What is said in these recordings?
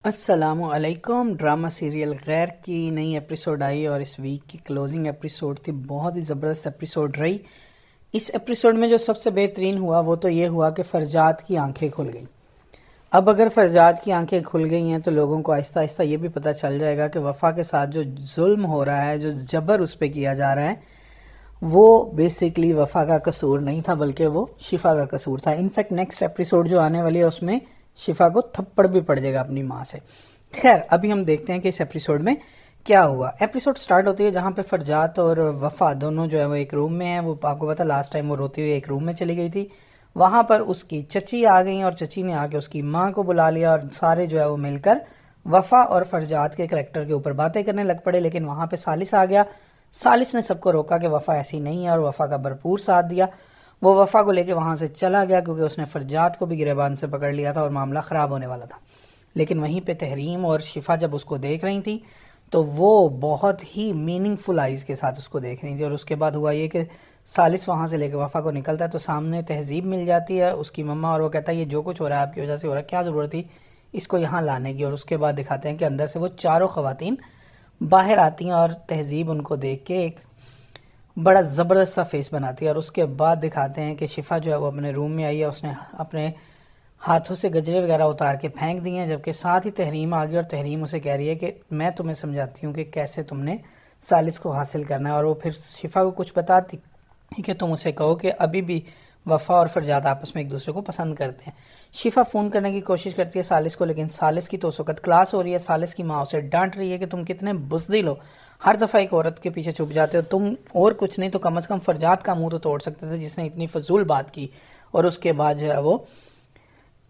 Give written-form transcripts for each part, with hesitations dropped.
السلام علیکم۔ Drama serial غیر کی نئی ایپیسوڈ آئی اور اس ویک کی کلوزنگ ایپیسوڈ تھی۔ بہت ہی زبردست ایپیسوڈ رہی۔ اس ایپیسوڈ میں جو سب سے بہترین ہوا وہ تو یہ ہوا کہ فرجاد کی آنکھیں کھل گئیں۔ اب اگر فرجاد کی آنکھیں کھل گئی ہیں تو لوگوں کو آہستہ آہستہ یہ بھی پتہ چل جائے گا کہ وفا کے ساتھ جو ظلم ہو رہا ہے، جو جبر اس پہ کیا جا رہا ہے، وہ بیسیکلی وفا کا قصور نہیں تھا بلکہ وہ شفا کا قصور تھا۔ انفیکٹ نیکسٹ ایپیسوڈ جو آنے والی ہے اس میں شفا کو تھپڑ بھی پڑ جائے گا اپنی ماں سے۔ خیر، ابھی ہم دیکھتے ہیں کہ اس ایپیسوڈ میں کیا ہوا۔ ایپیسوڈ سٹارٹ ہوتی ہے جہاں پہ فرجاد اور وفا دونوں جو ہے وہ ایک روم میں ہیں۔ وہ آپ کو پتا لاسٹ ٹائم وہ روتی ہوئی ایک روم میں چلی گئی تھی۔ وہاں پر اس کی چچی آ گئیں اور چچی نے آ کے اس کی ماں کو بلا لیا اور سارے جو ہے وہ مل کر وفا اور فرجاد کے کریکٹر کے اوپر باتیں کرنے لگ پڑے۔ لیکن وہاں پہ سالس آ گیا۔ سالس نے سب کو روکا کہ وفا ایسی نہیں ہے اور وفا کا بھرپور ساتھ دیا۔ وہ وفا کو لے کے وہاں سے چلا گیا کیونکہ اس نے فرجاد کو بھی گریبان سے پکڑ لیا تھا اور معاملہ خراب ہونے والا تھا۔ لیکن وہیں پہ تحریم اور شفا جب اس کو دیکھ رہی تھی تو وہ بہت ہی میننگ فل آئیز کے ساتھ اس کو دیکھ رہی تھی۔ اور اس کے بعد ہوا یہ کہ سالس وہاں سے لے کے وفا کو نکلتا ہے تو سامنے تہذیب مل جاتی ہے اس کی مما، اور وہ کہتا ہے یہ جو کچھ ہو رہا ہے آپ کی وجہ سے ہو رہا ہے، کیا ضرورت تھی اس کو یہاں لانے کی۔ اور اس کے بعد دکھاتے ہیں کہ اندر سے وہ چاروں خواتین باہر آتی ہیں اور تہذیب ان کو دیکھ کے ایک بڑا زبردست سا فیس بناتی ہے۔ اور اس کے بعد دکھاتے ہیں کہ شفا جو ہے وہ اپنے روم میں آئی ہے، اس نے اپنے ہاتھوں سے گجرے وغیرہ اتار کے پھینک دیے ہیں، جبکہ ساتھ ہی تحریم آ گئی اور تحریم اسے کہہ رہی ہے کہ میں تمہیں سمجھاتی ہوں کہ کیسے تم نے سالس کو حاصل کرنا ہے۔ اور وہ پھر شفا کو کچھ بتاتی کہ تم اسے کہو کہ ابھی بھی وفا اور فرجاد آپس میں ایک دوسرے کو پسند کرتے ہیں۔ شفا فون کرنے کی کوشش کرتی ہے سالس کو، لیکن سالس کی تو اس وقت کلاس ہو رہی ہے۔ سالس کی ماں اسے ڈانٹ رہی ہے کہ تم کتنے بزدل ہو، ہر دفعہ ایک عورت کے پیچھے چھپ جاتے ہو، تم اور کچھ نہیں تو کم از کم فرجاد کا منہ تو توڑ سکتے تھے جس نے اتنی فضول بات کی۔ اور اس کے بعد جو ہے وہ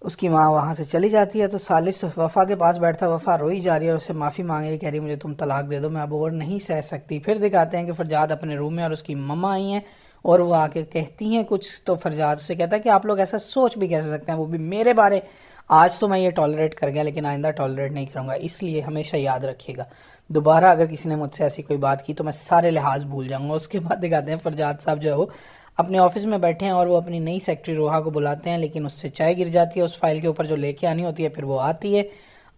اس کی ماں وہاں سے چلی جاتی ہے تو سالس وفا کے پاس بیٹھتا ہے۔ وفا روئی جا رہی ہے اور اسے معافی مانگ رہی ہے، کہہ رہی ہے مجھے تم طلاق دے دو، میں اب اور نہیں سہ سکتی۔ پھر دکھاتے ہیں کہ فرجاد اپنے روم میں اور اس کی مما آئی ہیں اور وہ آ کے کہتی ہیں کچھ، تو فرجاد سے کہتا ہے کہ آپ لوگ ایسا سوچ بھی کیسے سکتے ہیں، وہ بھی میرے بارے۔ آج تو میں یہ ٹالریٹ کر گیا لیکن آئندہ ٹالریٹ نہیں کروں گا، اس لیے ہمیشہ یاد رکھیے گا دوبارہ اگر کسی نے مجھ سے ایسی کوئی بات کی تو میں سارے لحاظ بھول جاؤں گا۔ اس کے بعد دکھاتے ہیں فرجاد صاحب جو ہے وہ اپنے آفس میں بیٹھے ہیں اور وہ اپنی نئی سیکٹری روحا کو بلاتے ہیں، لیکن اس سے چائے گر جاتی ہے اس فائل کے اوپر جو لے کے آنی ہوتی ہے۔ پھر وہ آتی ہے،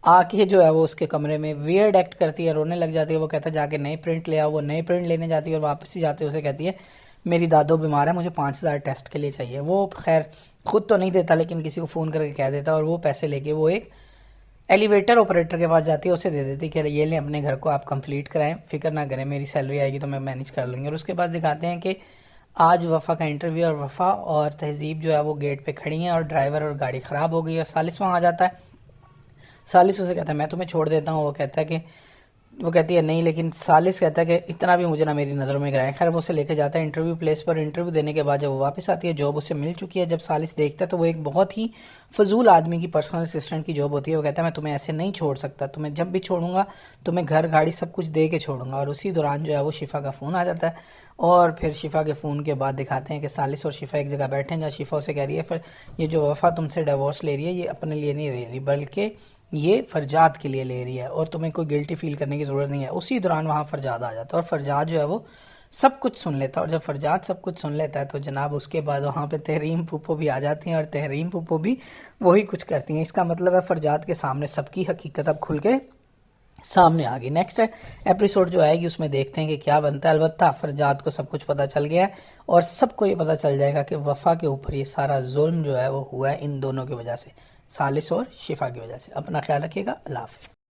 آ کے جو ہے وہ اس کے کمرے میں ویئرڈ ایکٹ کرتی ہے، رونے لگ جاتی ہے۔ وہ کہتا ہے جا کے نئے پرنٹ لے آؤ، وہ نئے پرنٹ لینے جاتی ہے اور واپس ہی جاتے اسے کہتی ہے میری دادو بیمار ہے، مجھے 5000 ٹیسٹ کے لیے چاہیے۔ وہ خیر خود تو نہیں دیتا لیکن کسی کو فون کر کے کہہ دیتا ہے اور وہ پیسے لے کے وہ ایک ایلیویٹر آپریٹر کے پاس جاتی ہے، اسے دے دیتی کہ یہ لیں اپنے گھر کو آپ کمپلیٹ کرائیں، فکر نہ کریں، میری سیلری آئے گی تو میں مینیج کر لوں گی۔ اور اس کے بعد دکھاتے ہیں کہ آج وفا کا انٹرویو اور وفا اور تہذیب جو ہے وہ گیٹ پہ کھڑی ہیں اور ڈرائیور اور گاڑی خراب ہو گئی اور سالس وہاں آ جاتا ہے۔ سالس اسے کہتا ہے میں تمہیں چھوڑ دیتا ہوں، وہ کہتی ہے نہیں، لیکن سالس کہتا ہے کہ اتنا بھی مجھے نہ میری نظروں میں گرائے۔ خیر وہ اسے لے کے جاتا ہے انٹرویو پلیس پر۔ انٹرویو دینے کے بعد جب وہ واپس آتی ہے، جاب اسے مل چکی ہے۔ جب سالس دیکھتا ہے تو وہ ایک بہت ہی فضول آدمی کی پرسنل اسسٹنٹ کی جاب ہوتی ہے۔ وہ کہتا ہے میں تمہیں ایسے نہیں چھوڑ سکتا، تمہیں جب بھی چھوڑوں گا تمہیں گھر گاڑی سب کچھ دے کے چھوڑوں گا۔ اور اسی دوران جو ہے وہ شفا کا فون آ جاتا ہے اور پھر شفا کے فون کے بعد دکھاتے ہیں کہ سالس اور شفا ایک جگہ بیٹھے ہیں جہاں شفا اسے کہہ رہی ہے پھر یہ جو وفا تم سے ڈیورس لے رہی ہے یہ اپنے لیے نہیں لے رہی بلکہ یہ فرجاد کے لیے لے رہی ہے اور تمہیں کوئی گلٹی فیل کرنے کی ضرورت نہیں ہے۔ اسی دوران وہاں فرجاد آ جاتا ہے اور فرجاد جو ہے وہ سب کچھ سن لیتا ہے، اور جب فرجاد سب کچھ سن لیتا ہے تو جناب اس کے بعد وہاں پہ تحریم پھپھو بھی آ جاتی ہیں اور تحریم پھپھو بھی وہی کچھ کرتی ہیں۔ اس کا مطلب ہے فرجاد کے سامنے سب کی حقیقت اب کھل کے سامنے آ گئی۔ نیکسٹ ایپیسوڈ جو آئے گی اس میں دیکھتے ہیں کہ کیا بنتا ہے۔ البتہ فرجاد کو سب کچھ پتہ چل گیا ہے اور سب کو یہ پتہ چل جائے گا کہ وفا کے اوپر یہ سارا ظلم جو ہے وہ ہوا ہے ان دونوں کی وجہ سے، سالس اور شفا کی وجہ سے۔ اپنا خیال رکھیے گا، اللہ حافظ۔